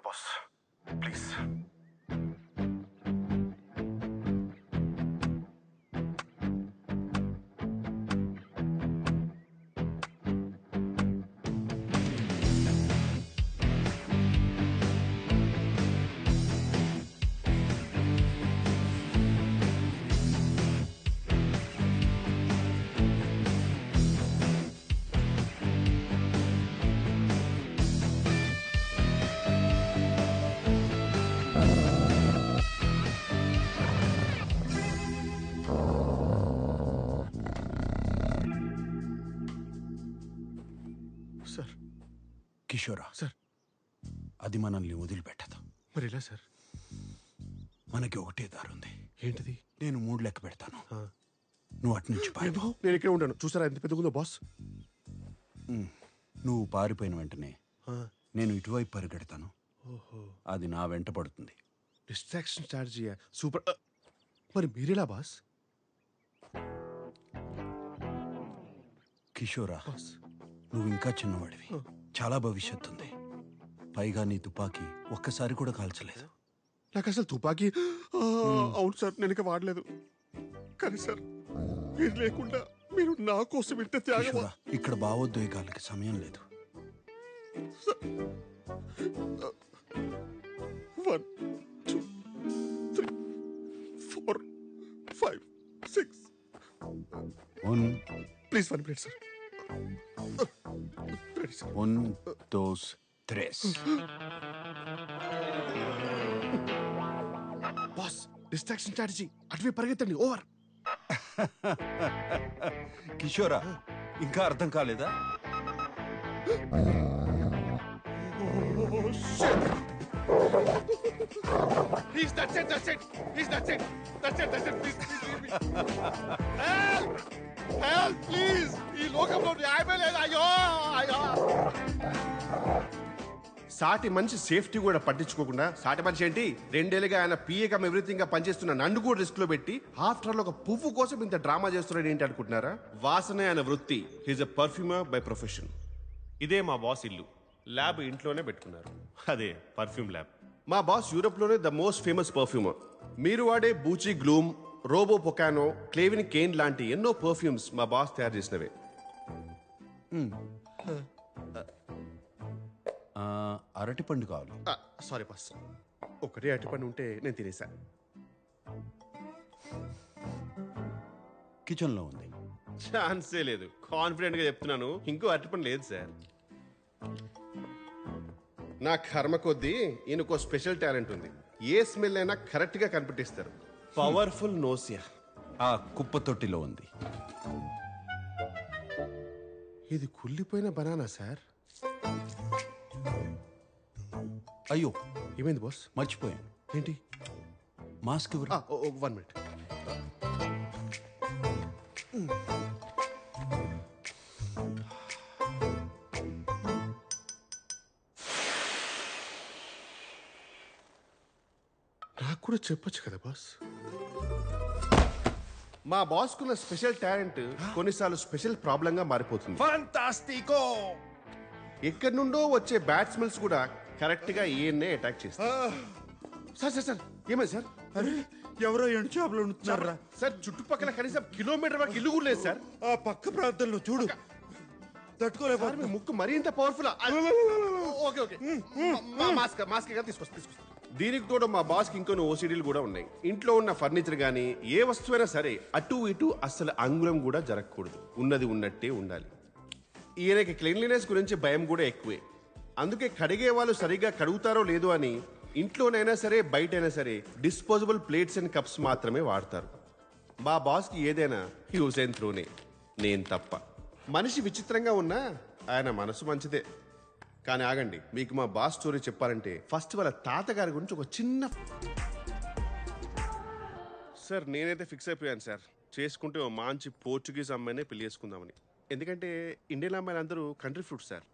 Boss please. Sir. కిషోరా sir. అది మనల్ని వదిలిపెట్టదు. మరి ఎలా సార్? మనకి ఒకటే దారుంది. ఏంటిది? నేను 3 లెక్క పెడతాను, నువ్వు అటు నుంచి పారిపో. నేను ఇక్కడే ఉంటాను. చూసారా ఎంత పెద్దగుందో బాస్? నువ్వు పారిపోయిన వెంటనే నేను ఇటువైపు పరిగెడతాను. అది నా వెంట పడుతుంది. Distraction strategy super. మరి మీరెలా బాస్? కిషోరా, నువ్వు ఇంకా చిన్నవాడివి, చాలా భవిష్యత్తు ఉంది. పైగా నీ తుపాకీ ఒక్కసారి కూడా కాల్చలేదు. నాకు అసలు తుపాకీ అవును సార్, నేను ఇక వాడలేదు. కానీ సార్, మీరు లేకుండా మీరు నా కోసం ఇంత త్యాగం. కిషోరా, ఇక్కడ భావోద్వేగాలకి సమయం లేదు. 1 2 3 4 5 6 please 1 minute sir. 1 2 3. Boss, distraction strategy. అటువే పరిగెత్తండి. ఓవర్. కిషోరా, ఇంకా అర్థం కాలేదా? ప్లీజ్, ఈ లోకంలో న్యాయమే లేదు. అయ్యో అయ్యో. సాటి మనిషి సేఫ్టీ కూడా పట్టించుకోకుండా, సాటి మనిషి ఏంటి 2 ఏళ్ళుగా ఆయన పిఏకం ఎవ్రీథింగ్ గా పనిచేస్తున్న నన్ను కూడా రిస్క్ లో పెట్టి ఆఫ్టర్ ఒక పువ్వు కోసం ఇంత డ్రామా చేస్తున్నాడు ఏంటి అనుకుంటున్నారా? వాసనే ఆయన వృత్తి. He's a perfumer by profession. ఇదే మా బాస్ ఇల్లు. ల్యాబ్ ఇంట్లోనే పెట్టుకున్నారు, అదే పర్ఫ్యూమ్ ల్యాబ్. మా బాస్ యూరోప్ లోనే ద మోస్ట్ ఫేమస్ పర్ఫ్యూమర్. మీరు వాడే బూచి గ్లూమ్, రోబో పొకానో, క్లేవిన్ కేన్ లాంటి ఎన్నో పర్ఫ్యూమ్స్ మా బాస్ తయారు చేసినవే. అరటిపండు కావాలి. సారీ బాస్, ఒకటే అరటిపండు ఉంటే నేను తినేసా. కిచెన్ లో ఉంది. ఛాన్సే లేదు. కాన్ఫిడెంట్ గా చెప్తున్నాను, ఇంకో అరటిపండు లేదు సార్. నా కర్మ కొద్దీ ఈయనకో స్పెషల్ టాలెంట్ ఉంది. ఏ స్మెల్ అయినా కరెక్ట్ గా కనిపెట్టిస్తారు. Powerful nausea. ఆ కుప్ప తొట్టిలో ఉంది. ఇది కుళ్ళిపోయిన బనానా సార్. అయ్యో, ఏమైంది బాస్? మర్చిపోయాను. ఏంటి? మాస్క్ ఎవరు? 1 మినిట్. నాకు కూడా చెప్పొచ్చు కదా బాస్. మా బాస్ కున్న స్పెషల్ టాలెంట్ కొన్నిసార్లు స్పెషల్ ప్రాబ్లం గా మారిపోతుంది. ఫంటాస్టికో! ఎక్కడి నుండో వచ్చే బ్యాడ్ స్మెల్స్ కూడా కరెక్ట్ గా ఈయన్నే అటాక్ చేస్తాయి. సార్ సార్ సార్, ఏమైంది సార్? అరే, ఎవరో ఎండు చేపలు ఉంటున్నారా సార్? చుట్టుపక్కల కనీసం కిలోమీటర్ వరకు ఇల్లు కూడా లేదు సార్. ఆ పక్క ప్రాంతంలో చూడు, తట్టుకోలేకపోతే. మీ ముక్కు మరీ ఇంత powerful. Okay okay, mask mask తీసుకొస్తా. దీనికి తోడు మా బాస్ కి ఇంకొన్ని ఓసిడీలు కూడా ఉన్నాయి. ఇంట్లో ఉన్న ఫర్నిచర్ గానీ ఏ వస్తువైనా సరే అటు ఇటు అస్సలు అంగుళం కూడా జరగకూడదు. ఉన్నది ఉన్నట్టే ఉండాలి. ఈయనకి క్లీన్లీనెస్ గురించి భయం కూడా ఎక్కువే. అందుకే కడిగే వాళ్ళు సరిగ్గా కడుగుతారో లేదో అని ఇంట్లోనైనా సరే బయటైనా సరే డిస్పోజబుల్ ప్లేట్స్ అండ్ కప్స్ మాత్రమే వాడతారు. మా బాస్కి ఏదైనా యూజ్ అండ్ త్రోనే, నేను తప్ప. మనిషి విచిత్రంగా ఉన్నా ఆయన మనసు మంచిదే. కానీ ఆగండి, మీకు మా బాస్ స్టోరీ చెప్పాలంటే ఫస్ట్ వాళ్ళ తాతగారి గురించి ఒక చిన్న. సార్ నేనైతే ఫిక్స్ అయిపోయాను సార్, చేసుకుంటే ఓ మంచి పోర్చుగీస్ అమ్మాయినే పెళ్లి చేసుకుందామని. ఎందుకంటే ఇండియన్ అమ్మాయిలు అందరూ కంట్రీ ఫ్రూట్స్ సార్.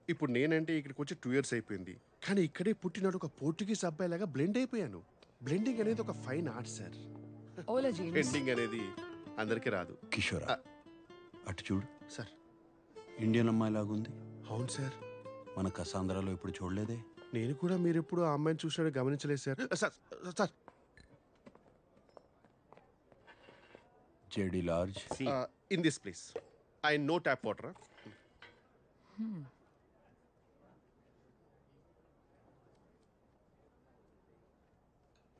ఇప్పుడు నేనంటే ఇక్కడికి వచ్చి 2 years అయిపోయింది, కానీ ఇక్కడే పుట్టినాడు ఒక పోర్చుగీస్ అబ్బాయి లాగా బ్లెండ్ అయిపోయాను. బ్లెండింగ్ అనేది ఒక ఫైన్ ఆర్ట్ సార్. బ్లెండింగ్ అనేది అందరికీ రాదు. కిషోరా, అటు చూడు సార్. ఇండియన్ అమ్మాయి లాగుంది. అవును సార్. మన కసాంధ్రాలో ఇప్పుడు చూడలేదే. నేను కూడా మీరు ఎప్పుడు ఆ అమ్మాయిని చూసినట్టు గమనించలేదు sir. Sir sir JD large. In this place I know tap water.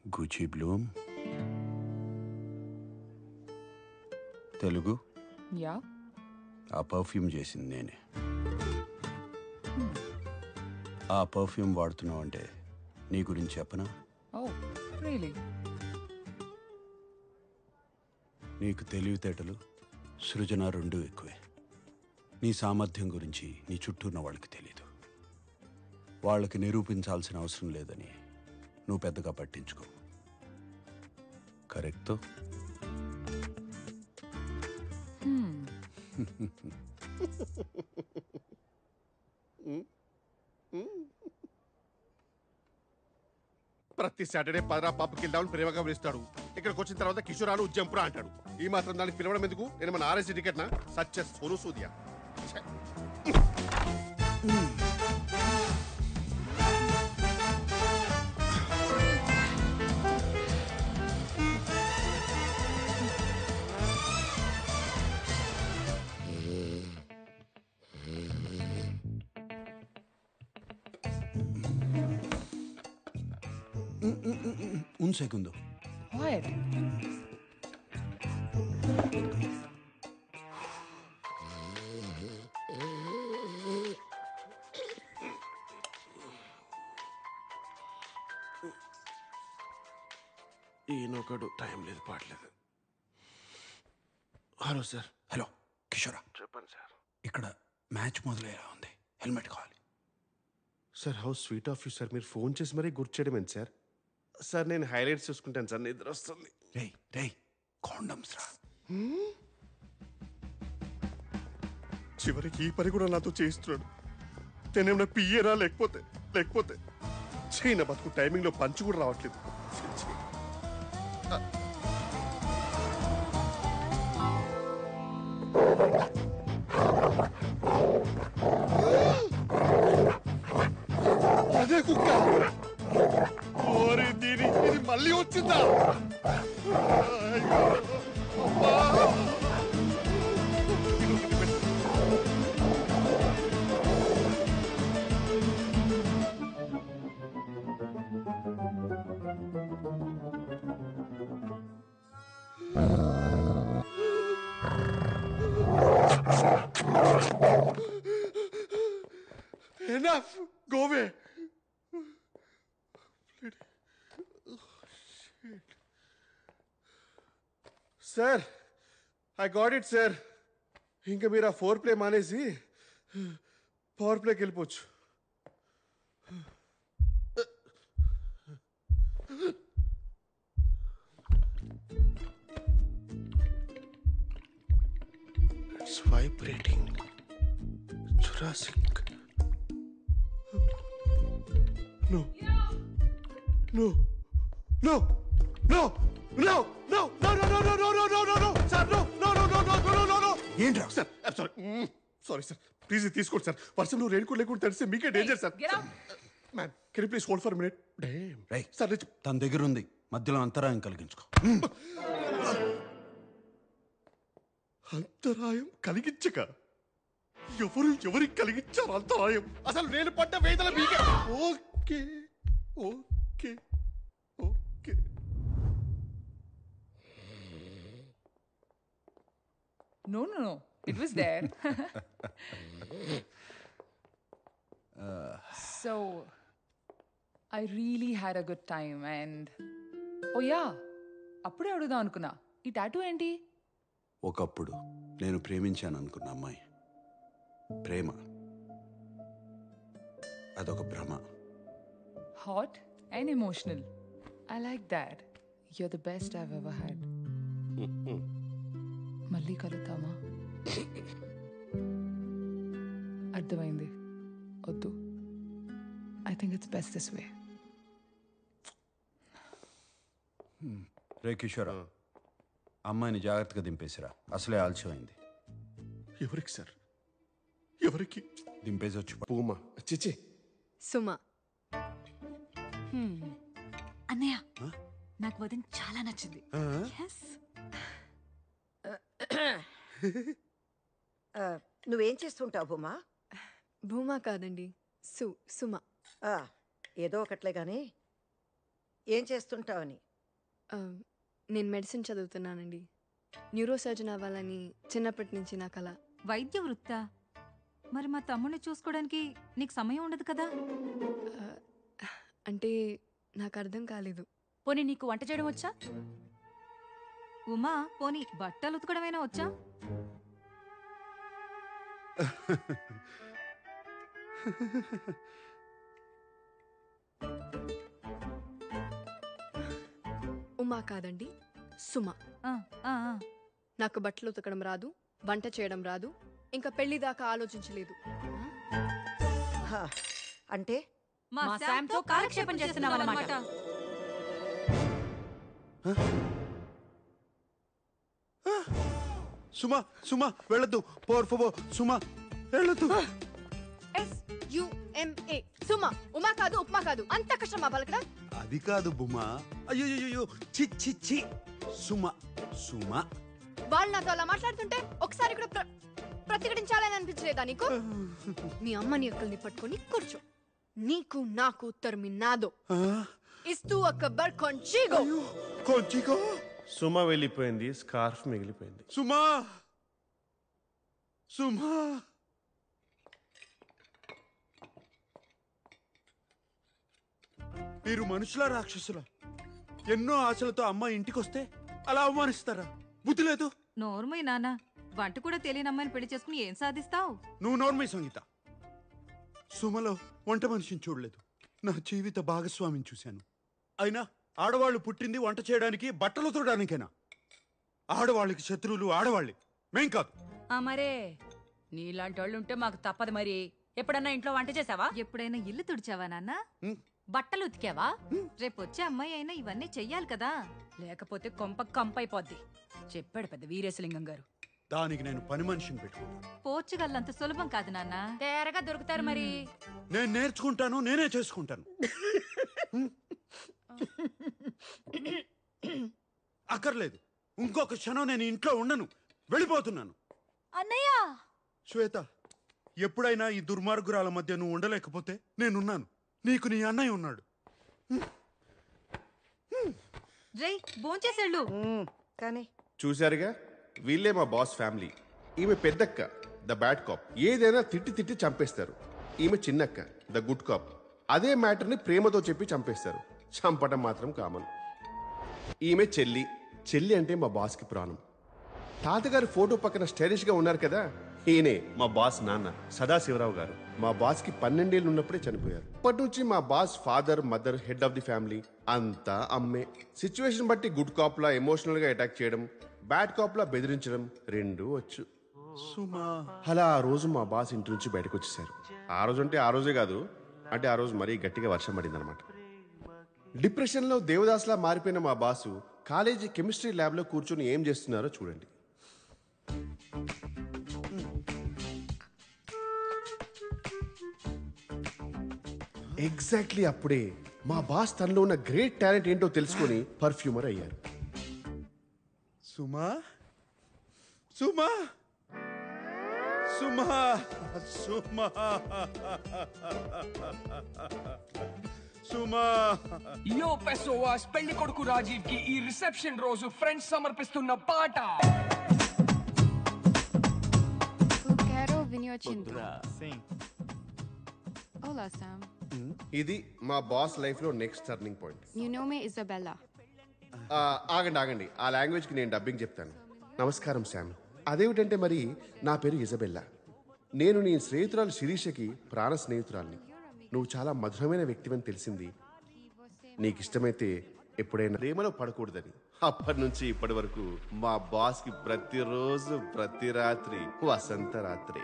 గుచి Bloom. Telugu. Yeah ఆ పర్ఫ్యూమ్ చేసింది నేనే. ఆ పర్ఫ్యూమ్ వాడుతున్నావు అంటే నీ గురించి చెప్పనా? ఓ రియలీ నీకు తెలివితేటలు, సృజన రెండూ ఎక్కువే. నీ సామర్థ్యం గురించి నీ చుట్టూ ఉన్న వాళ్ళకి తెలీదు. వాళ్ళకి నిరూపించాల్సిన అవసరం లేదని నువ్వు పెద్దగా పట్టించుకో. కరెక్టో? ప్రతి సాటర్డే పదరా పబ్కి వెళ్దామని ప్రేమగా పిలుస్తాడు. ఇక్కడికి వచ్చిన తర్వాత కిషోరాలు జంపురా అంటాడు. ఈ మాత్రం దానికి పిలవడం ఎందుకు? నేను మన ఆర్ఎస్సీ టికెట్నా? సత్య సోను సూదియా. ఛే. Un segundo. వాట్ ఈయనొకడు టైం లేదు పాటలేదు. Hello sir. హలో కిషోరా, చెప్పండి సార్. ఇక్కడ మ్యాచ్ మొదలయ్యేలా ఉంది. హెల్మెట్ కావాలి. Sir how sweet of you sir. మీరు ఫోన్ చేసి మరీ గుర్తు చేయడం ఏంటి సార్? సార్ నేను హైలైట్స్ చూసుకుంటాను సార్. నిద్ర వస్తుంది. రేయ్ రేయ్, కాండమ్స్ రా. చివరికి ఈ పని కూడా నాతో చేయిస్తున్నాడు. నేనేమన్నా పియ్యరా లేకపోతే లేకపోతే చైనా బతుకు టైమింగ్లో పంచి కూడా రావట్లేదు. ఛీ, ఛీ. అదే కుక్క. ఓరి దీని ఇది మళ్ళీ వచ్చిందా? అయ్యో. అబ్బా. Enough! Go away! Sir I got it sir. ఇంకా మీరు ఆ 4 ప్లే మానేసి పవర్ ప్లేకి వెళ్ళిపోవచ్చు. It's vibrating. Jurassic. No. No. No. No. No. No. No. No. No. No. No. No. No. No. No. Sir, no. No. No. No. No. No. No. No. No. ఏంట్రా? Sir, I'm sorry. Sorry, sir. Please తీసుకోండి sir. వర్షంలో raincoat లేకుండా తెలిస్తే మీకే danger sir. Get out. Ma'am can you please hold for minute? Damn. రేయ్, sir తన దగ్గర ఉంది. మధ్యలో అంతరాయం కలిగించుకో. అంతరాయం కలిగించక ఎవరికి కలిగించారు అంతరాయం? అసలు నేను పడ్డ వేదన మీకే. Okay okay okay. No, no, no. It was there. So, I really had a good time and... Oh yeah, అప్పుడే అడుగుదాం అనుకున్నా. ఈ టాటూ ఏంటి? ఒకప్పుడు నేను ప్రేమించాను అనుకున్న అమ్మాయి. ప్రేమ అదొక భ్రమ. Hot and emotional. I like that. You're the best I've ever had. మళ్ళీ కలుద్దామా? అర్థమైంది. వద్దు. I think it's best this way. రే కిషోరా, అమ్మాయిని జాగ్రత్తగా దింపేసిరా. అసలే ఆలస్యమైంది. ఎవరికి సార్? ఎవరికి? దింపేసి వచ్చి పూమా చిచి. సుమ. అన్నయ్య నాకు వదిన చాలా నచ్చింది. Yes. నువ్వేం చేస్తుంటావు భూమా? భూమా కాదండి, సుమ. ఆ, ఏదో ఒకట్లే గాని ఏం చేస్తుంటావని. నేను మెడిసిన్ చదువుతున్నానండి. న్యూరో సర్జన్ అవ్వాలని చిన్నప్పటి నుంచి నా కల. వైద్య వృత్తా? మరి మా తమ్ముడిని చూసుకోవడానికి నీకు సమయం ఉండదు కదా? అంటే నాకు అర్థం కాలేదు. పోనీ నీకు వంట చేయడం వచ్చా? ఉమా, పోనీ బట్టలు ఉతకడమైనా వచ్చా? ఉమా కాదండి, సుమ. ఆ, ఆ, ఆ. నాకు బట్టలు ఉతకడం రాదు, వంట చేయడం రాదు, ఇంకా పెళ్లి దాకా ఆలోచించలేదు. హా, అంటే మా శామ్తో కాలక్షేపం చేస్తున్నావన్నమాట. సుమా సుమా వెళ్ళొద్దు, పోర్ ఫోబో సుమా వెళ్ళొద్దు. SUMA సుమ. ఉమా కాదు, ఉప్మా కాదు. అంత కష్టమా పలకడా? అది కాదు బుమా. అయ్యో చి చి చి. సుమా సుమా. వాళ్ళు నాతో అలా మాట్లాడుతుంటే ఒకసారి కూడా ప్రతిఘటించాలని అనిపించలేదా నీకు? మీ అమ్మని అక్కల్ని పట్టుకొని కూర్చో. నీకు నాకు ఉత్తరమిన్నాదో ఇస్తూ అక్బర్ కొంచిగో. కొంచిగో. సుమ వెళ్ళిపోయింది, స్కార్ఫ్ మిగిలిపోయింది. సుమా సుమా. మీరు మనుషుల రాక్షసులా? ఎన్నో ఆశలతో అమ్మాయి ఇంటికొస్తే అలా అవమానిస్తారా? బుద్ధి లేదు. నోర్మయ్య నాన్న, వంట కూడా తెలియని అమ్మాయిని పెళ్లి చేసుకుని ఏం సాధిస్తావు? నువ్వు నోర్మై సంగీత. సుమలో వంట మనిషిని చూడలేదు, నా జీవిత భాగస్వామిని చూశాను. అయినా ఆడవాళ్ళు పుట్టింది వంట చేయడానికి, బట్టలు తోడానికేనా? ఆడవాళ్ళకి శత్రువులు ఆడవాళ్ళే, మేం కాదు. మరే నీలాంటి వాళ్ళు ఉంటే మాకు తప్పదు. మరి ఎప్పుడన్నా ఇంట్లో వంట చేసావా? ఎప్పుడైనా ఇల్లు తుడిచావా నాన్న? బట్టలు ఉతికావా? రేపొచ్చే అమ్మాయి అయినా ఇవన్నీ చెయ్యాలి కదా. లేకపోతే కొంప కంపైపోద్ది. చెప్పాడు పెద్ద వీరేశలింగం గారు. దానికి నేను పని మనిషిని పెట్టుకున్నాను. పోర్చుగల్ అంత సులభం కాదు నాన్న. తేరగా దొరుకుతారు మరి. నేను నేర్చుకుంటాను, నేనే చేసుకుంటాను. అక్కర్లేదు, ఇంకొక క్షణం నేను ఇంట్లో ఉండను, వెళ్ళిపోతున్నాను. అన్నయ్య! శ్వేత, ఎప్పుడైనా ఈ దుర్మార్గురాల మధ్య నువ్వు ఉండలేకపోతే నేనున్నాను. నీకు నీ అన్నయ్య ఉన్నాడు. రై భోంచేసేళ్ళు. కానీ చూశారుగా, వీళ్ళే మా బాస్ ఫ్యామిలీ. ఈమె పెద్దక్క, ద బ్యాడ్ కాప్. ఏదైనా తిట్టి తిట్టి చంపేస్తారు. ఈమె చిన్నక్క, ద గుడ్ కాప్. అదే మ్యాటర్ని ప్రేమతో చెప్పి చంపేస్తారు. చంపటం మాత్రం కామన్. ఈమె చెల్లి. చెల్లి అంటే మా బాస్కి ప్రాణం. తాతగారి ఫోటో పక్కన స్టైలిష్ గా ఉన్నారు కదా, ఈయనే మా బాస్ నాన్న సదాశివరావు గారు. మా బాస్ కి 12 ఏళ్ళు ఉన్నప్పుడే చనిపోయారు. అప్పటి నుంచి మా boss father, mother, head of the family అంతా అమ్మే. సిచ్యువేషన్ బట్టి గుడ్ కాప్ లా ఎమోషనల్ గా అటాక్ చేయడం, బ్యాడ్ కాప్ లా బెదిరించడం రెండూ వచ్చు. సుమా. అలా ఆ రోజు మా బాస్ ఇంటి నుంచి బయటకు వచ్చేసారు. ఆ రోజు అంటే ఆ రోజే కాదు, అంటే ఆ రోజు మరీ గట్టిగా వర్షం పడింది అనమాట. డిప్రెషన్లో దేవదాస్లా మారిపోయిన మా బాసు కాలేజీ కెమిస్ట్రీ ల్యాబ్లో కూర్చొని ఏం చేస్తున్నారో చూడండి. ఎగ్జాక్ట్లీ అప్పుడే మా బాస్ తనలో ఉన్న గ్రేట్ టాలెంట్ ఏంటో తెలుసుకొని పర్ఫ్యూమర్ అయ్యారు. సుమా సుమా సుమా సుమా సుమా. యో పెసోవాస్, పెళ్లి కొడుకు రాజీవ్ కి ఈ రిసెప్షన్ రోజు ఫ్రెండ్స్ సమర్పిస్తున్న పాట. Quero vinho tinto. Sim. Olá, Sam. ఇది మా బాస్ లైఫ్ లో next turning point. Meu nome é Isabella. ఆగండి, ఆ లాంగ్వేజ్ కి నేను డబ్బింగ్ చెప్తాను. నమస్కారం శామ్. అదేమిటంటే మరి నా పేరు ఇజబెల్లా. నేను నీ స్నేహితురాలు శిరీషకి ప్రాణ స్నేహితురాల్ని. నువ్వు చాలా మధురమైన వ్యక్తివని తెలిసింది. నీకు ఇష్టమైతే ఎప్పుడైనా ప్రేమలో పడకూడదని. అప్పటి నుంచి ఇప్పటి వరకు మా బాస్ కి ప్రతిరోజు ప్రతి రాత్రి వసంత రాత్రి.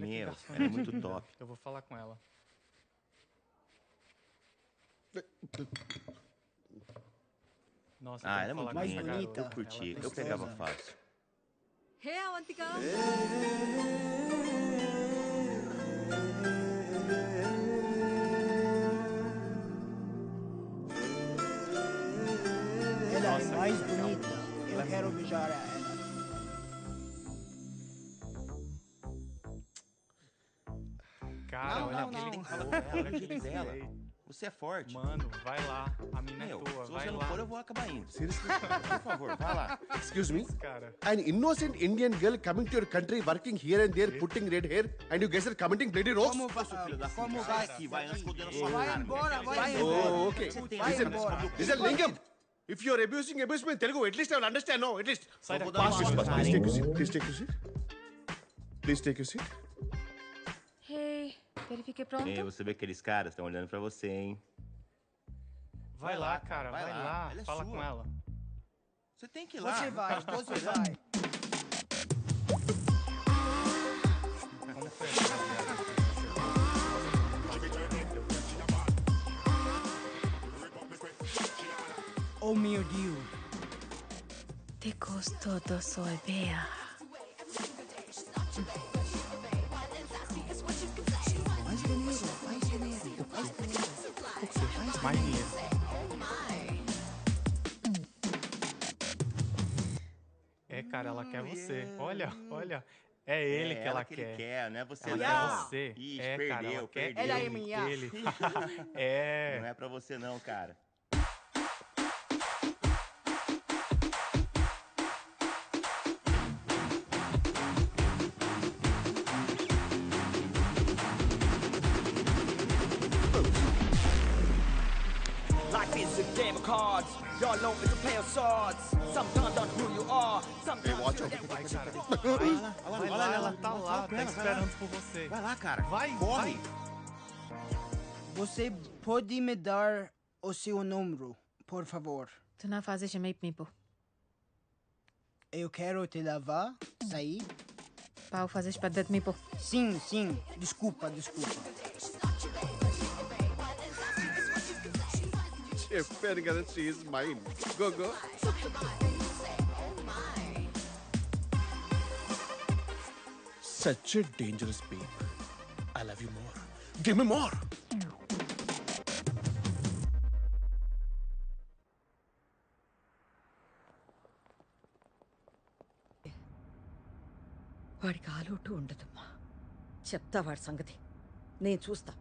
Meu, ela é muito top. Eu vou falar com ela. Nossa, Ela é muito linda. Eu curti, eu pegava fácil. Hey Avantika Ela é mais bonita. Eu quero beijar ela. Cara, Não, olha não, aquele não. que Fala com ela, olha do jeito aquele dela. jeito. Você é forte. Mano, vai lá. A mina é Meu, tua, se vai você não lá. for, eu vou acabar indo. Seriously? Por favor, vai lá. Excuse me? Cara. An innocent Indian girl coming to your country, working here and there, putting red hair, and you guys are commenting bloody roast? Como vai? Filho da Como puta, vai? sai daqui, vai, antes que eu dê na sua Vai cara. embora, vai Vai embora. Oh, okay. Vai Listen, embora. listen, Lingam. If you're abusing me in Telugu, at least I will understand, no? At least. Sai daqui. Pass this, pass. Please take your seat. Please take your seat. Please take your seat. Hey, verifique pronto? Ei, você vê que aqueles caras estão olhando pra você, hein? Vai lá, cara, vai lá. Ela é Fala sua. com ela. Você tem que ir lá. Você vai, você vai. Como foi essa rapaziada? Oh meu Deus. Te gostou do sorvete? Mais dinheiro, mais dinheiro, mais dinheiro. Mais dinheiro. É, cara, ela quer você. Olha, olha. É ele que ela que quer. ele quer, não é você Ela não. quer você. Ixi, É, perdeu, cara, ela quer perdeu. Ela é ele, minha. ele. É. Não é pra você não, cara. Life is a game of cards. Y'all know it's a play of swords. Sometimes on who you are. Sometimes watch you out. get Vai, what cara. Vai Vai lá, ela tá lá, tá esperando por você. Vai lá, cara. Vai, corre. Você pode me dar o seu número, por favor? Tu não fazes meio mipo. Eu quero te levar, sair. Pau, fazes para de mipo. Sim, sim. Desculpa, desculpa. చెప్పాను కదా she is mine. Go, go. Such a dangerous babe. I love you more. Give me more. వాడికి ఆలోటు ఉండదమ్మా చెప్తా వాడి సంగతి నేను చూస్తా